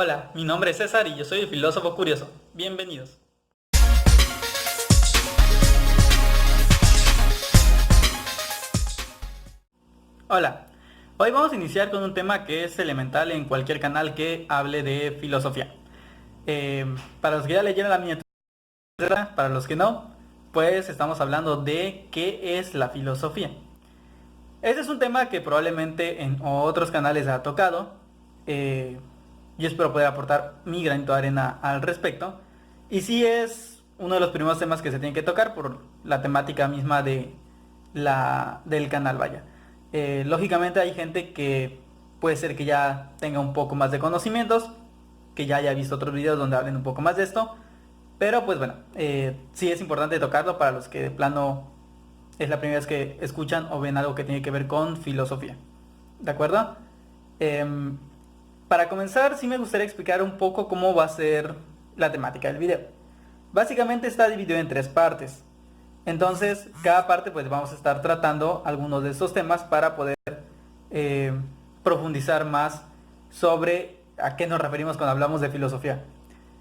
Hola, mi nombre es César y yo soy el filósofo curioso. Bienvenidos. Hola, hoy vamos a iniciar con un tema que es elemental en cualquier canal que hable de filosofía. Para los que ya leyeron la miniatura, para los que no, pues estamos hablando de qué es la filosofía. Este es un tema que probablemente en otros canales ha tocado. Yo espero poder aportar mi granito de arena al respecto. Y sí es uno de los primeros temas que se tiene que tocar por la temática misma del canal, vaya. Lógicamente hay gente que puede ser que ya tenga un poco más de conocimientos, que ya haya visto otros videos donde hablen un poco más de esto. Pero pues bueno, sí es importante tocarlo para los que de plano es la primera vez que escuchan o ven algo que tiene que ver con filosofía. ¿De acuerdo? Em, para comenzar, sí me gustaría explicar un poco cómo va a ser la temática del video. Básicamente está dividido en tres partes. Entonces, cada parte pues vamos a estar tratando algunos de estos temas para poder eh, profundizar más sobre a qué nos referimos cuando hablamos de filosofía.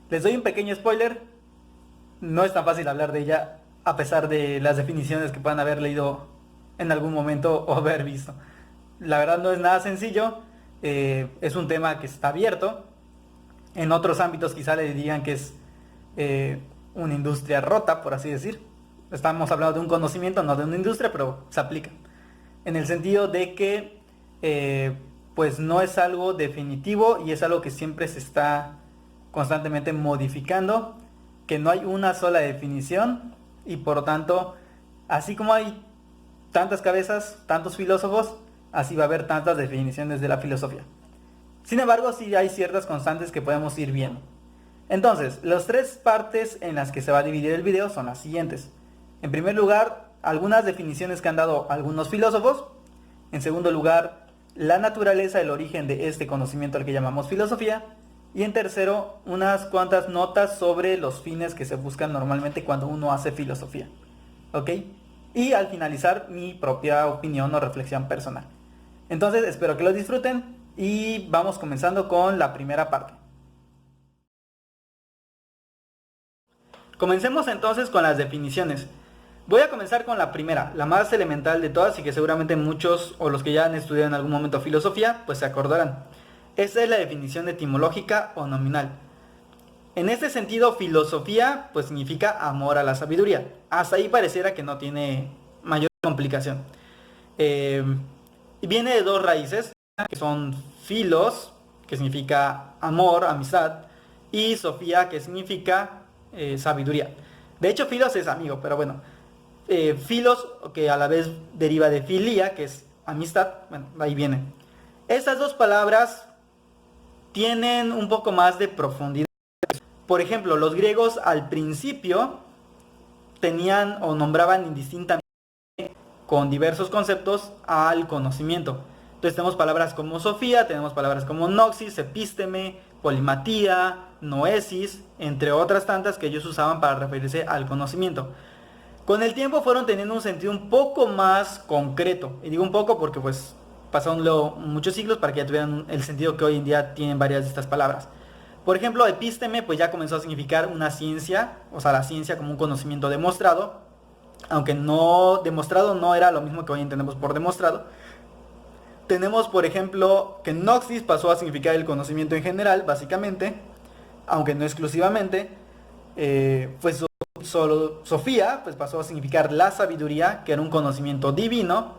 Les doy un pequeño spoiler. No es tan fácil hablar de ella a pesar de las definiciones que puedan haber leído en algún momento o haber visto. La verdad no es nada sencillo, es un tema que está abierto. En otros ámbitos quizá le digan que es una industria rota, por así decir. Estamos hablando de un conocimiento, no de una industria, pero se aplica. En el sentido de que pues no es algo definitivo y es algo que siempre se está constantemente modificando, que no hay una sola definición y por lo tanto, así como hay tantas cabezas, tantos filósofos, así va a haber tantas definiciones de la filosofía. Sin embargo, sí hay ciertas constantes que podemos ir viendo. Entonces, las tres partes en las que se va a dividir el video son las siguientes. En primer lugar, algunas definiciones que han dado algunos filósofos. En segundo lugar, la naturaleza, el origen de este conocimiento al que llamamos filosofía. Y en tercero, unas cuantas notas sobre los fines que se buscan normalmente cuando uno hace filosofía. ¿Ok? Y al finalizar, mi propia opinión o reflexión personal. Entonces, espero que lo disfruten y vamos comenzando con la primera parte. Comencemos entonces con las definiciones. Voy a comenzar con la primera, la más elemental de todas y que seguramente muchos o los que ya han estudiado en algún momento filosofía, pues se acordarán. Esta es la definición etimológica o nominal. En este sentido, filosofía pues significa amor a la sabiduría. Hasta ahí pareciera que no tiene mayor complicación. Viene de dos raíces, que son filos, que significa amor, amistad, y sofía, que significa sabiduría. De hecho, filos es amigo, pero bueno. Filos, que a la vez deriva de filia, que es amistad, bueno, ahí viene. Estas dos palabras tienen un poco más de profundidad. Por ejemplo, los griegos al principio tenían o nombraban indistintamente con diversos conceptos al conocimiento. Entonces tenemos palabras como sofía, tenemos palabras como noxis, epísteme, polimatía, noesis, entre otras tantas que ellos usaban para referirse al conocimiento. Con el tiempo fueron teniendo un sentido un poco más concreto. Y digo un poco porque pues pasaron luego muchos siglos para que ya tuvieran el sentido que hoy en día tienen varias de estas palabras. Por ejemplo, epísteme pues ya comenzó a significar una ciencia, o sea, la ciencia como un conocimiento demostrado, aunque no demostrado no era lo mismo que hoy entendemos por demostrado. Tenemos, por ejemplo, que noxis pasó a significar el conocimiento en general, básicamente, aunque no exclusivamente. Pues solo Sofía pues pasó a significar la sabiduría, que era un conocimiento divino.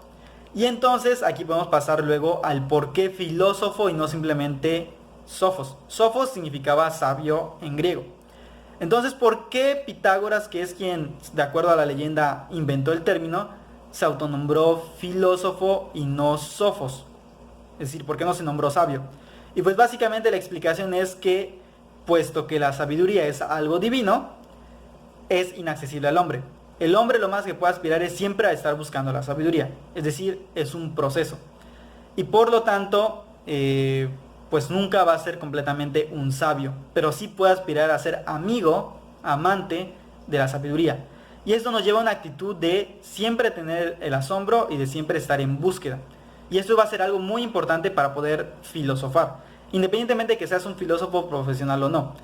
Y entonces aquí podemos pasar luego al por qué filósofo y no simplemente sofos. Sofos significaba sabio en griego. Entonces, ¿por qué Pitágoras, que es quien, de acuerdo a la leyenda, inventó el término, se autonombró filósofo y no sofos? Es decir, ¿por qué no se nombró sabio? Y pues básicamente la explicación es que, puesto que la sabiduría es algo divino, es inaccesible al hombre. El hombre lo más que puede aspirar es siempre a estar buscando la sabiduría. Es decir, es un proceso. Y por lo tanto, pues nunca va a ser completamente un sabio, pero sí puede aspirar a ser amigo, amante de la sabiduría. Y esto nos lleva a una actitud de siempre tener el asombro y de siempre estar en búsqueda. Y esto va a ser algo muy importante para poder filosofar. independientemente de que seas un filósofo profesional o no.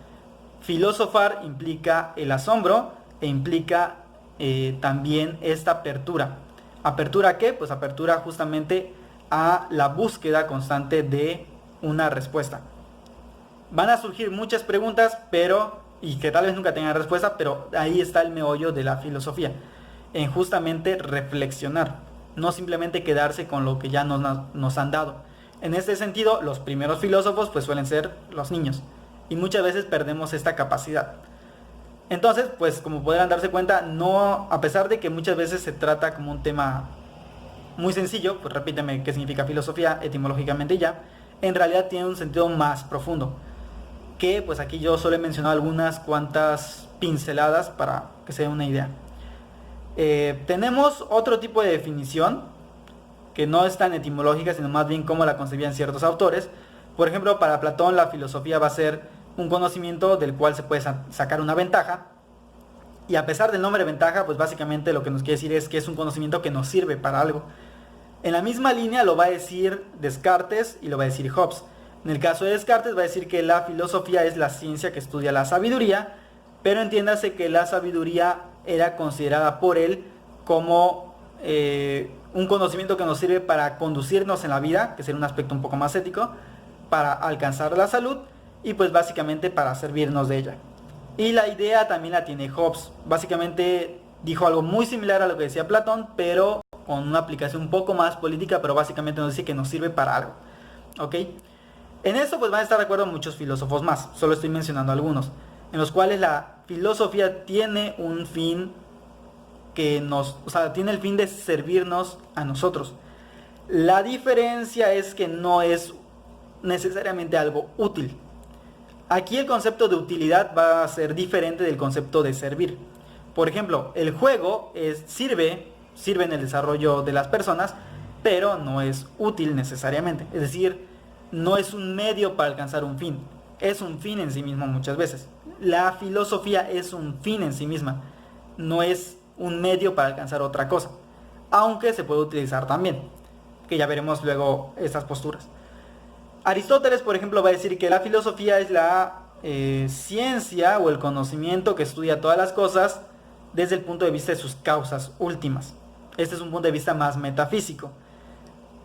Filosofar implica el asombro e implica también esta apertura. ¿Apertura a qué? Pues apertura justamente a la búsqueda constante de una respuesta. Van a surgir muchas preguntas, y que tal vez nunca tengan respuesta, pero ahí está el meollo de la filosofía, en justamente reflexionar, no simplemente quedarse con lo que ya nos han dado. En este sentido, los primeros filósofos pues suelen ser los niños, y muchas veces perdemos esta capacidad. Entonces, pues como podrán darse cuenta, no, a pesar de que muchas veces se trata como un tema muy sencillo, pues repíteme qué significa filosofía etimológicamente ya, en realidad tiene un sentido más profundo, que pues aquí yo solo he mencionado algunas cuantas pinceladas para que se den una idea. Tenemos otro tipo de definición que no es tan etimológica, sino más bien cómo la concebían ciertos autores. Por ejemplo, para Platón la filosofía va a ser un conocimiento del cual se puede sacar una ventaja, y a pesar del nombre ventaja, pues básicamente lo que nos quiere decir es que es un conocimiento que nos sirve para algo. En la misma línea lo va a decir Descartes y lo va a decir Hobbes. En el caso de Descartes va a decir que la filosofía es la ciencia que estudia la sabiduría, pero entiéndase que la sabiduría era considerada por él como un conocimiento que nos sirve para conducirnos en la vida, que sería un aspecto un poco más ético, para alcanzar la salud y pues básicamente para servirnos de ella. Y la idea también la tiene Hobbes. Básicamente dijo algo muy similar a lo que decía Platón, pero con una aplicación un poco más política, pero básicamente nos dice que nos sirve para algo. ¿Ok? En eso pues van a estar de acuerdo muchos filósofos más, solo estoy mencionando algunos, en los cuales la filosofía tiene un fin tiene el fin de servirnos a nosotros. La diferencia es que no es necesariamente algo útil. Aquí el concepto de utilidad va a ser diferente del concepto de servir. Por ejemplo, el juego sirve en el desarrollo de las personas, pero no es útil necesariamente. Es decir, no es un medio para alcanzar un fin, es un fin en sí mismo muchas veces. La filosofía es un fin en sí misma, no es un medio para alcanzar otra cosa, aunque se puede utilizar también, que ya veremos luego estas posturas. Aristóteles, por ejemplo, va a decir que la filosofía es la ciencia o el conocimiento que estudia todas las cosas desde el punto de vista de sus causas últimas. Este es un punto de vista más metafísico.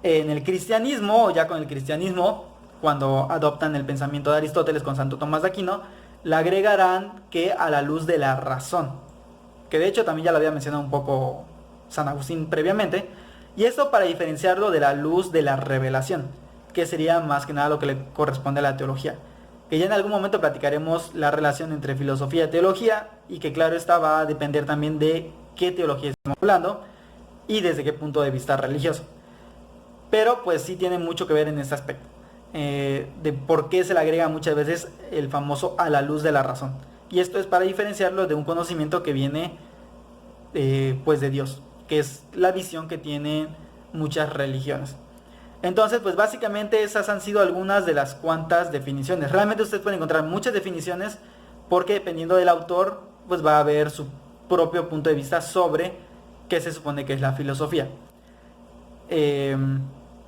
En el cristianismo, o ya con el cristianismo, cuando adoptan el pensamiento de Aristóteles con Santo Tomás de Aquino, le agregarán que a la luz de la razón, que de hecho también ya lo había mencionado un poco San Agustín previamente, y esto para diferenciarlo de la luz de la revelación, que sería más que nada lo que le corresponde a la teología, que ya en algún momento platicaremos la relación entre filosofía y teología, y que claro, esta va a depender también de qué teología estamos hablando y desde qué punto de vista religioso. Pero pues sí tiene mucho que ver en este aspecto, de por qué se le agrega muchas veces el famoso a la luz de la razón. Y esto es para diferenciarlo de un conocimiento que viene pues de Dios, que es la visión que tienen muchas religiones. Entonces pues básicamente esas han sido algunas de las cuantas definiciones. Realmente ustedes pueden encontrar muchas definiciones, porque dependiendo del autor pues va a haber su propio punto de vista sobre qué se supone que es la filosofía.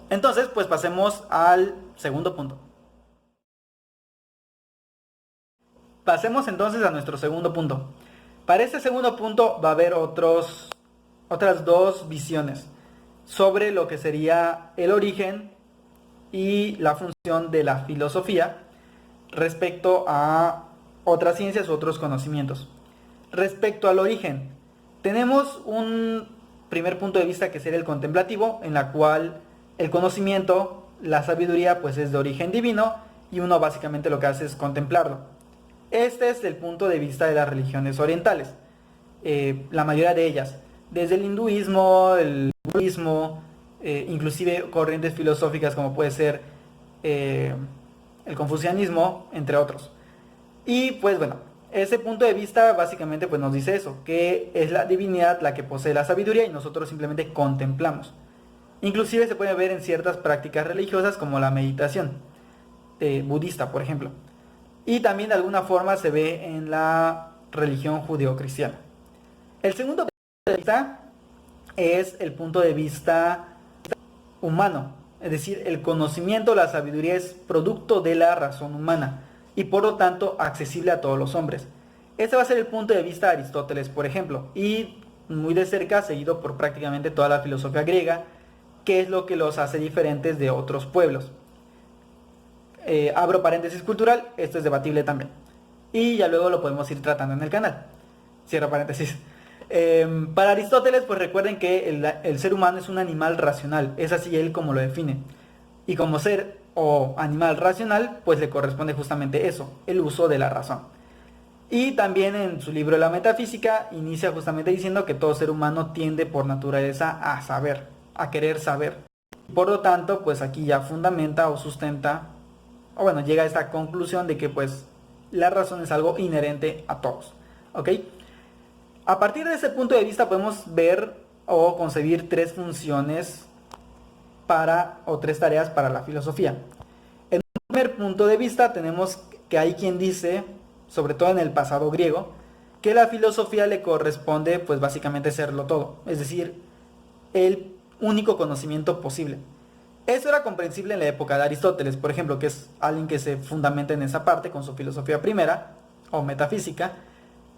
Entonces, pues pasemos al segundo punto. Pasemos entonces a nuestro segundo punto. Para este segundo punto va a haber otras dos visiones sobre lo que sería el origen y la función de la filosofía respecto a otras ciencias u otros conocimientos. Respecto al origen, tenemos un primer punto de vista que sería el contemplativo, en la cual el conocimiento, la sabiduría, pues es de origen divino, y uno básicamente lo que hace es contemplarlo. Este es el punto de vista de las religiones orientales, la mayoría de ellas, desde el hinduismo, el budismo, inclusive corrientes filosóficas como puede ser el confucianismo, entre otros. Y pues bueno, ese punto de vista básicamente pues nos dice eso, que es la divinidad la que posee la sabiduría y nosotros simplemente contemplamos. Inclusive se puede ver en ciertas prácticas religiosas como la meditación budista, por ejemplo. Y también de alguna forma se ve en la religión judeocristiana. El segundo punto de vista es el punto de vista humano, Es decir, el conocimiento, la sabiduría es producto de la razón humana y por lo tanto accesible a todos los hombres. Este va a ser el punto de vista de Aristóteles, por ejemplo, y muy de cerca seguido por prácticamente toda la filosofía griega, que es lo que los hace diferentes de otros pueblos. Abro paréntesis cultural, esto es debatible también. Y ya luego lo podemos ir tratando en el canal. Cierro paréntesis. Para Aristóteles, pues recuerden que el ser humano es un animal racional, es así él como lo define. Y como ser o animal racional, pues le corresponde justamente eso, el uso de la razón. Y también en su libro La Metafísica inicia justamente diciendo que todo ser humano tiende por naturaleza a saber, a querer saber. Por lo tanto, pues aquí ya fundamenta o sustenta, o bueno, llega a esta conclusión de que pues la razón es algo inherente a todos. ¿Ok? A partir de ese punto de vista podemos ver o concebir tres funciones o tres tareas para la filosofía. En un primer punto de vista tenemos que hay quien dice, sobre todo en el pasado griego, que la filosofía le corresponde pues básicamente serlo todo, es decir, el único conocimiento posible. Eso era comprensible en la época de Aristóteles, por ejemplo, que es alguien que se fundamenta en esa parte con su filosofía primera o metafísica,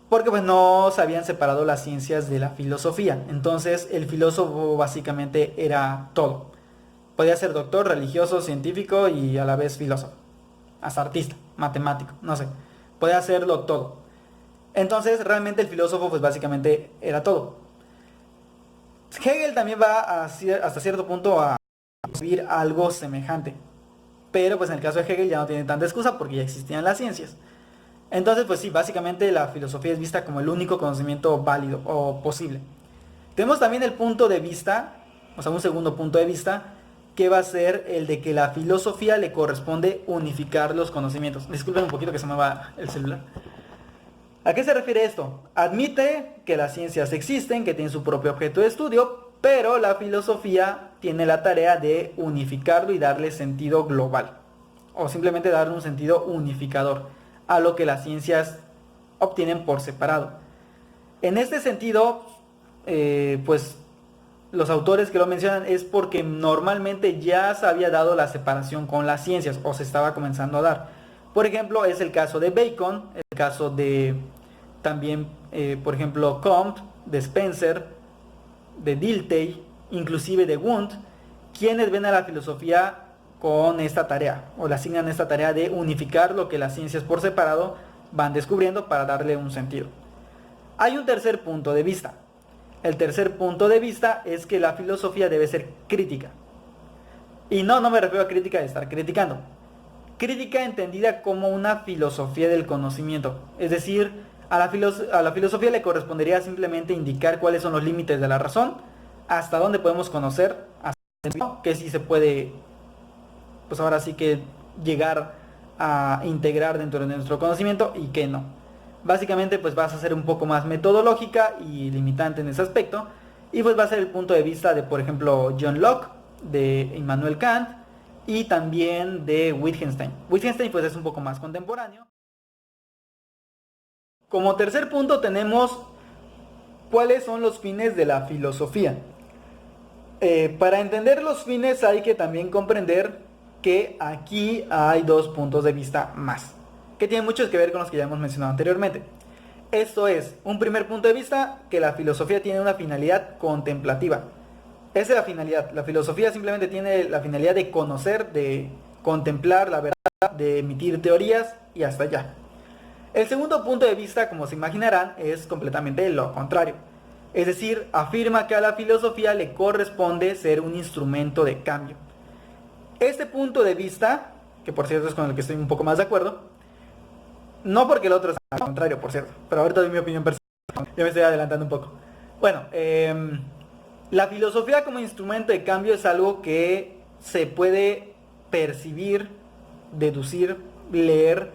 porque pues no se habían separado las ciencias de la filosofía. Entonces el filósofo básicamente era todo. Podía ser doctor, religioso, científico y a la vez filósofo. Hasta artista, matemático, no sé. Podía hacerlo todo. Entonces realmente el filósofo pues básicamente era todo. Hegel también va hasta cierto punto a concebir algo semejante. Pero pues en el caso de Hegel ya no tiene tanta excusa porque ya existían las ciencias. Entonces pues sí, básicamente la filosofía es vista como el único conocimiento válido o posible. Tenemos también el punto de vista, o sea un segundo punto de vista, que va a ser el de que la filosofía le corresponde unificar los conocimientos. Disculpen un poquito que se me va el celular. ¿A qué se refiere esto? Admite que las ciencias existen, que tienen su propio objeto de estudio, pero la filosofía tiene la tarea de unificarlo y darle sentido global, o simplemente darle un sentido unificador a lo que las ciencias obtienen por separado. En este sentido, pues los autores que lo mencionan es porque normalmente ya se había dado la separación con las ciencias o se estaba comenzando a dar. Por ejemplo, es el caso de Bacon, el caso de también, por ejemplo, Comte, de Spencer, de Dilthey, inclusive de Wundt, quienes ven a la filosofía con esta tarea o le asignan esta tarea de unificar lo que las ciencias por separado van descubriendo para darle un sentido. Hay un tercer punto de vista. El tercer punto de vista es que la filosofía debe ser crítica. Y no me refiero a crítica de estar criticando. Crítica entendida como una filosofía del conocimiento. Es decir, a la filosofía le correspondería simplemente indicar cuáles son los límites de la razón, hasta dónde podemos conocer, hasta que sí se puede, pues ahora sí que llegar a integrar dentro de nuestro conocimiento y que no. Básicamente pues vas a ser un poco más metodológica y limitante en ese aspecto. Y pues va a ser el punto de vista de, por ejemplo, John Locke, de Immanuel Kant y también de Wittgenstein. Wittgenstein pues es un poco más contemporáneo. Como tercer punto tenemos cuáles son los fines de la filosofía. Para entender los fines hay que también comprender que aquí hay dos puntos de vista más, que tienen mucho que ver con los que ya hemos mencionado anteriormente. Esto es, un primer punto de vista, que la filosofía tiene una finalidad contemplativa. Esa es la finalidad. La filosofía simplemente tiene la finalidad de conocer, de contemplar la verdad, de emitir teorías y hasta allá. El segundo punto de vista, como se imaginarán, es completamente lo contrario. Es decir, afirma que a la filosofía le corresponde ser un instrumento de cambio. Este punto de vista, que por cierto es con el que estoy un poco más de acuerdo, no porque el otro es al contrario, por cierto, pero ahorita doy mi opinión personal, ya me estoy adelantando un poco. Bueno, la filosofía como instrumento de cambio es algo que se puede percibir, deducir, leer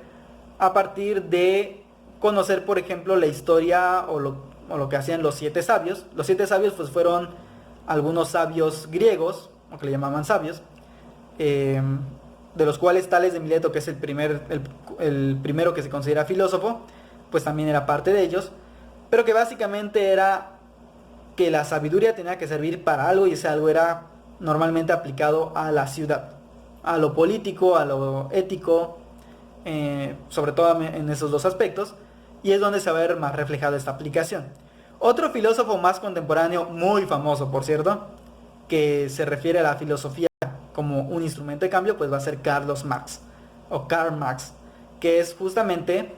a partir de conocer, por ejemplo, la historia o lo que hacían los siete sabios. Los siete sabios pues fueron algunos sabios griegos, o que le llamaban sabios, de los cuales Tales de Mileto, que es el primero que se considera filósofo, pues también era parte de ellos, pero que básicamente era que la sabiduría tenía que servir para algo y ese algo era normalmente aplicado a la ciudad, a lo político, a lo ético, sobre todo en esos dos aspectos, y es donde se va a ver más reflejada esta aplicación. Otro filósofo más contemporáneo, muy famoso por cierto, que se refiere a la filosofía como un instrumento de cambio, pues va a ser Carlos Marx, o Karl Marx, que es justamente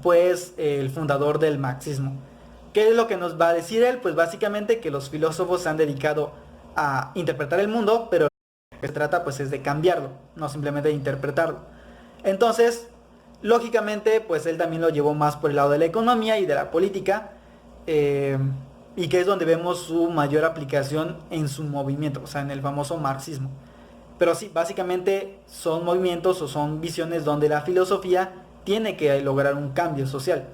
pues el fundador del marxismo. ¿Qué es lo que nos va a decir él? Pues básicamente que los filósofos se han dedicado a interpretar el mundo, pero lo que se trata pues es de cambiarlo, no simplemente de interpretarlo. Entonces, lógicamente, pues él también lo llevó más por el lado de la economía y de la política, y que es donde vemos su mayor aplicación en su movimiento, o sea, en el famoso marxismo. Pero sí, básicamente son movimientos o son visiones donde la filosofía tiene que lograr un cambio social.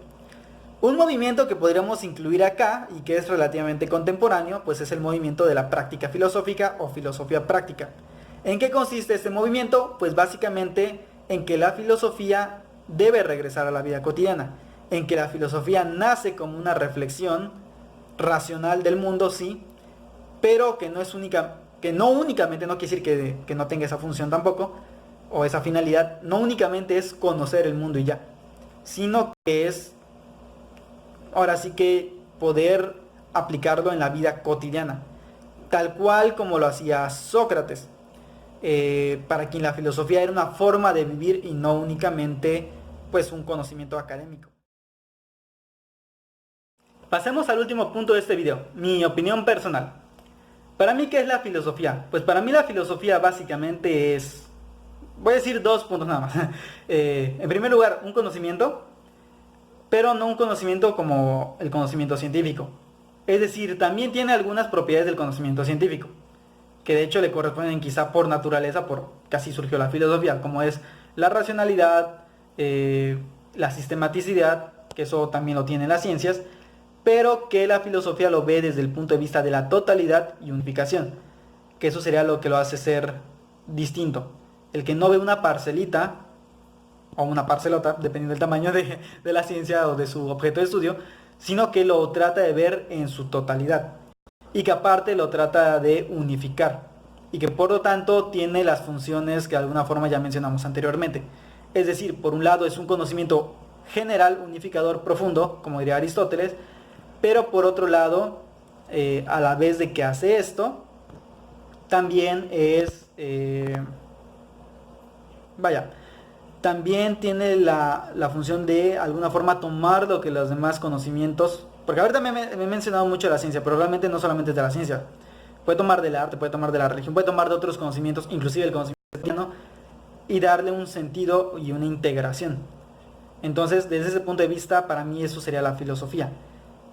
Un movimiento que podríamos incluir acá y que es relativamente contemporáneo, pues es el movimiento de la práctica filosófica o filosofía práctica. ¿En qué consiste este movimiento? Pues básicamente en que la filosofía debe regresar a la vida cotidiana, en que la filosofía nace como una reflexión racional del mundo, sí, pero que no es única, que no únicamente, no quiere decir que no tenga esa función tampoco, o esa finalidad, no únicamente es conocer el mundo y ya, sino que es ahora sí que poder aplicarlo en la vida cotidiana, tal cual como lo hacía Sócrates, para quien la filosofía era una forma de vivir y no únicamente pues un conocimiento académico. Pasemos al último punto de este video, mi opinión personal. Para mí, ¿qué es la filosofía? Pues para mí la filosofía básicamente es, voy a decir dos puntos nada más. En primer lugar, un conocimiento, pero no un conocimiento como el conocimiento científico. Es decir, también tiene algunas propiedades del conocimiento científico, que de hecho le corresponden quizá por naturaleza, por casi surgió la filosofía, como es la racionalidad, la sistematicidad, que eso también lo tienen las ciencias, pero que la filosofía lo ve desde el punto de vista de la totalidad y unificación, que eso sería lo que lo hace ser distinto. El que no ve una parcelita o una parcelota, dependiendo del tamaño de la ciencia o de su objeto de estudio, sino que lo trata de ver en su totalidad y que aparte lo trata de unificar y que por lo tanto tiene las funciones que de alguna forma ya mencionamos anteriormente. Es decir, por un lado es un conocimiento general, unificador, profundo, como diría Aristóteles, pero por otro lado, a la vez de que hace esto, también es, también tiene la función de alguna forma tomar lo que los demás conocimientos, porque ahorita me he mencionado mucho de la ciencia, pero realmente no solamente de la ciencia, puede tomar del arte, puede tomar de la religión, puede tomar de otros conocimientos, inclusive el conocimiento cristiano, y darle un sentido y una integración. Entonces, desde ese punto de vista, para mí eso sería la filosofía.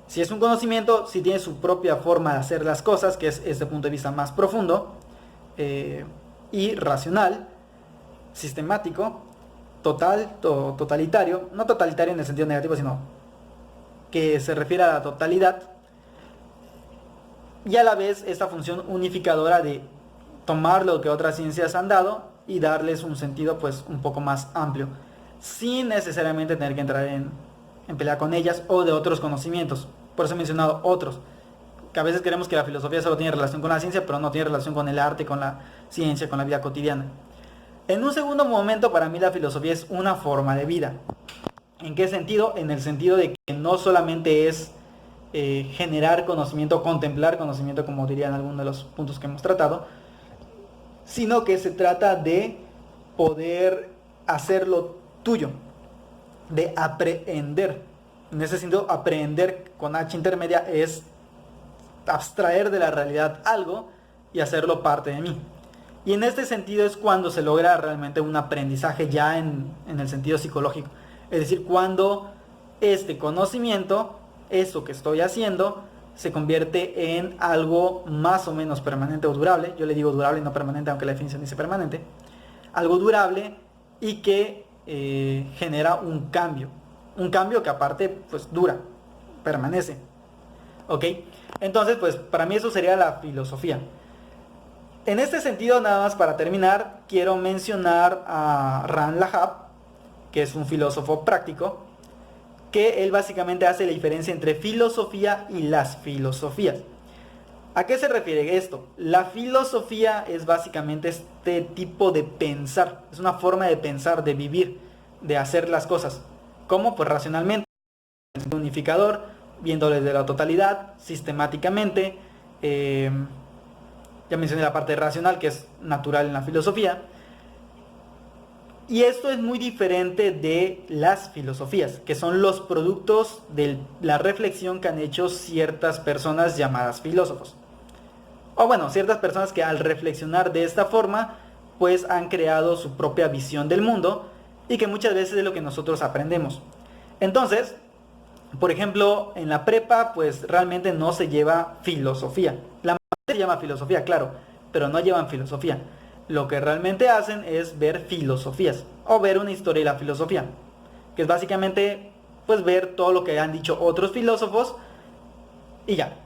Si es un conocimiento, si tiene su propia forma de hacer las cosas, que es este punto de vista más profundo, y racional, sistemático, totalitario, no totalitario en el sentido negativo, sino que se refiere a la totalidad, y a la vez esta función unificadora de tomar lo que otras ciencias han dado y darles un sentido pues un poco más amplio, sin necesariamente tener que entrar en pelea con ellas o de otros conocimientos. Por eso he mencionado otros, que a veces creemos que la filosofía solo tiene relación con la ciencia, pero no tiene relación con el arte, con la ciencia, con la vida cotidiana. En un segundo momento, para mí la filosofía es una forma de vida. ¿En qué sentido? En el sentido de que no solamente es generar conocimiento, contemplar conocimiento, como dirían algunos de los puntos que hemos tratado, sino que se trata de poder hacerlo tuyo, de aprehender. En ese sentido, aprehender con H intermedia es abstraer de la realidad algo y hacerlo parte de mí. Y en este sentido es cuando se logra realmente un aprendizaje ya en el sentido psicológico. Es decir, cuando este conocimiento, eso que estoy haciendo, se convierte en algo más o menos permanente o durable. Yo le digo durable y no permanente, aunque la definición dice permanente. Algo durable y que genera un cambio. Un cambio que aparte pues dura, permanece. ¿Ok? Entonces pues para mí eso sería la filosofía. En este sentido, nada más para terminar, quiero mencionar a Ran Lahab, que es un filósofo práctico, que él básicamente hace la diferencia entre filosofía y las filosofías. ¿A qué se refiere esto? La filosofía es básicamente este tipo de pensar, es una forma de pensar, de vivir, de hacer las cosas. ¿Cómo? Pues racionalmente, unificador, viendo desde la totalidad, sistemáticamente. Ya mencioné la parte racional, que es natural en la filosofía. Y esto es muy diferente de las filosofías, que son los productos de la reflexión que han hecho ciertas personas llamadas filósofos. O bueno, ciertas personas que al reflexionar de esta forma, pues han creado su propia visión del mundo y que muchas veces es lo que nosotros aprendemos. Entonces, por ejemplo, en la prepa, pues realmente no se lleva filosofía. La materia se llama filosofía, claro, pero no llevan filosofía. Lo que realmente hacen es ver filosofías o ver una historia de la filosofía, que es básicamente pues ver todo lo que han dicho otros filósofos y ya.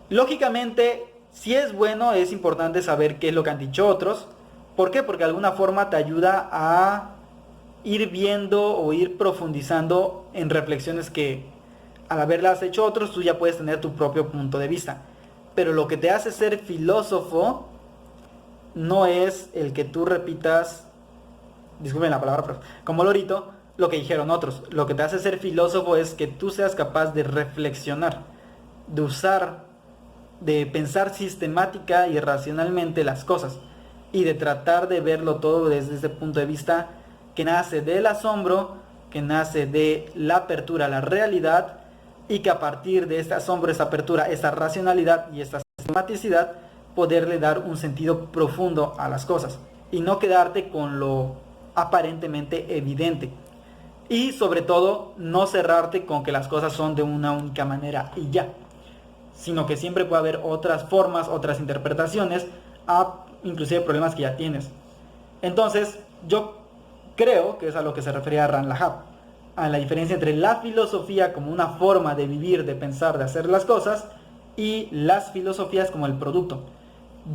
Lógicamente, si es bueno, es importante saber qué es lo que han dicho otros. ¿Por qué? Porque de alguna forma te ayuda a ir viendo o ir profundizando en reflexiones que al haberlas hecho otros tú ya puedes tener tu propio punto de vista. Pero lo que te hace ser filósofo no es el que tú repitas, disculpen la palabra, pero como lorito, lo que dijeron otros. Lo que te hace ser filósofo es que tú seas capaz de reflexionar, de usar, de pensar sistemática y racionalmente las cosas y de tratar de verlo todo desde ese punto de vista que nace del asombro, que nace de la apertura a la realidad y que a partir de este asombro, esta apertura, esta racionalidad y esta sistematicidad poderle dar un sentido profundo a las cosas y no quedarte con lo aparentemente evidente y sobre todo no cerrarte con que las cosas son de una única manera y ya, sino que siempre puede haber otras formas, otras interpretaciones a inclusive problemas que ya tienes. Entonces yo creo que es a lo que se refería Ran Lahab, a la diferencia entre la filosofía como una forma de vivir, de pensar, de hacer las cosas y las filosofías como el producto.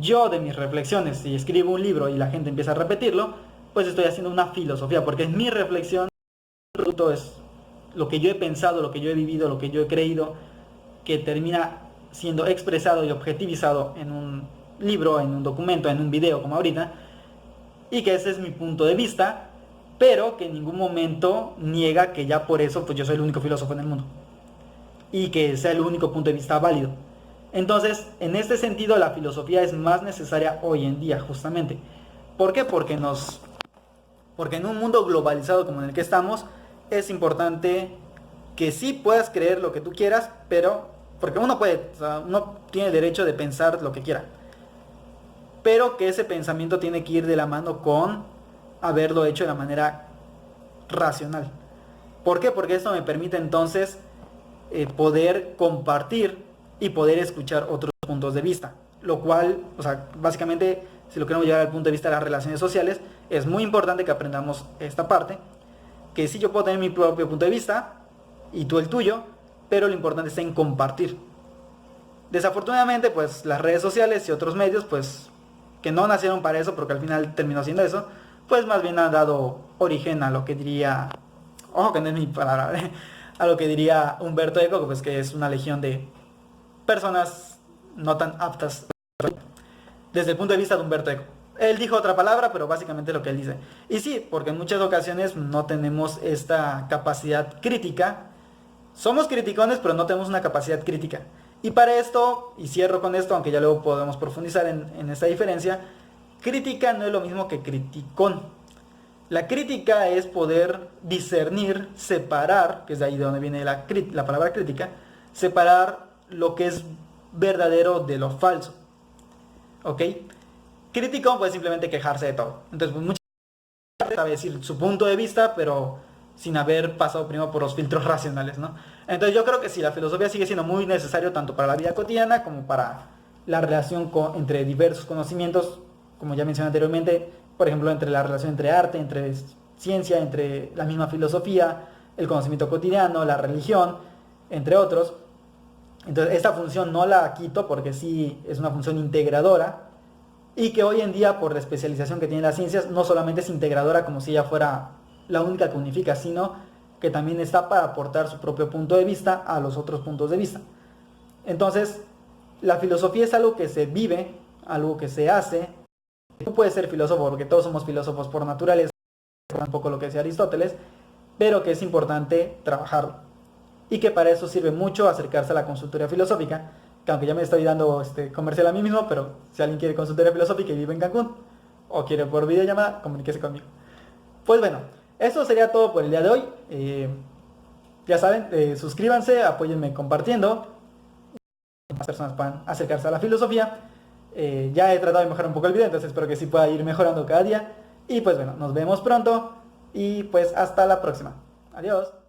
Yo de mis reflexiones, si escribo un libro y la gente empieza a repetirlo, pues estoy haciendo una filosofía, porque es mi reflexión, el producto es lo que yo he pensado, lo que yo he vivido, lo que yo he creído, que termina siendo expresado y objetivizado en un libro, en un documento, en un video como ahorita, y que ese es mi punto de vista, pero que en ningún momento niega que ya por eso pues yo soy el único filósofo en el mundo y que sea el único punto de vista válido. Entonces, en este sentido, la filosofía es más necesaria hoy en día, justamente. ¿Por qué? Porque en un mundo globalizado como en el que estamos, es importante que sí puedas creer lo que tú quieras, pero porque uno puede, o sea, uno tiene derecho de pensar lo que quiera, pero que ese pensamiento tiene que ir de la mano con haberlo hecho de la manera racional. ¿Por qué? Porque esto me permite entonces poder compartir y poder escuchar otros puntos de vista. Lo cual, o sea, básicamente, si lo queremos llevar al punto de vista de las relaciones sociales, es muy importante que aprendamos esta parte, que sí yo puedo tener mi propio punto de vista y tú el tuyo, pero lo importante está en compartir. Desafortunadamente, pues las redes sociales y otros medios, pues que no nacieron para eso, porque al final terminó siendo eso, pues más bien han dado origen a lo que diría, ojo que no es mi palabra, a lo que diría Humberto Eco, pues que es una legión de personas no tan aptas desde el punto de vista de Humberto Eco. Él dijo otra palabra, pero básicamente lo que él dice. Y sí, porque en muchas ocasiones no tenemos esta capacidad crítica. Somos criticones, pero no tenemos una capacidad crítica. Y para esto, y cierro con esto, aunque ya luego podemos profundizar en esta diferencia, crítica no es lo mismo que criticón. La crítica es poder discernir, separar, que es de ahí de donde viene la palabra crítica, separar lo que es verdadero de lo falso. ¿Ok? Crítico puede simplemente quejarse de todo. Entonces, pues, mucha gente sabe decir su punto de vista, pero sin haber pasado primero por los filtros racionales, ¿no? Entonces yo creo que sí, la filosofía sigue siendo muy necesario tanto para la vida cotidiana como para la relación entre diversos conocimientos, como ya mencioné anteriormente, por ejemplo, entre la relación entre arte, entre ciencia, entre la misma filosofía, el conocimiento cotidiano, la religión, entre otros. Entonces esta función no la quito porque sí es una función integradora y que hoy en día por la especialización que tienen las ciencias no solamente es integradora como si ella fuera la única que unifica, sino que también está para aportar su propio punto de vista a los otros puntos de vista. Entonces la filosofía es algo que se vive, algo que se hace. Tú puedes ser filósofo porque todos somos filósofos por naturaleza, un poco lo que decía Aristóteles, pero que es importante trabajarlo. Y que para eso sirve mucho acercarse a la consultoría filosófica, que aunque ya me estoy dando comercial a mí mismo, pero si alguien quiere consultoría filosófica y vive en Cancún, o quiere por videollamada, comuníquese conmigo. Pues bueno, eso sería todo por el día de hoy. Ya saben, suscríbanse, apóyenme compartiendo, que más personas puedan acercarse a la filosofía. Ya he tratado de mejorar un poco el video, entonces espero que sí pueda ir mejorando cada día. Y pues bueno, nos vemos pronto y pues hasta la próxima. Adiós.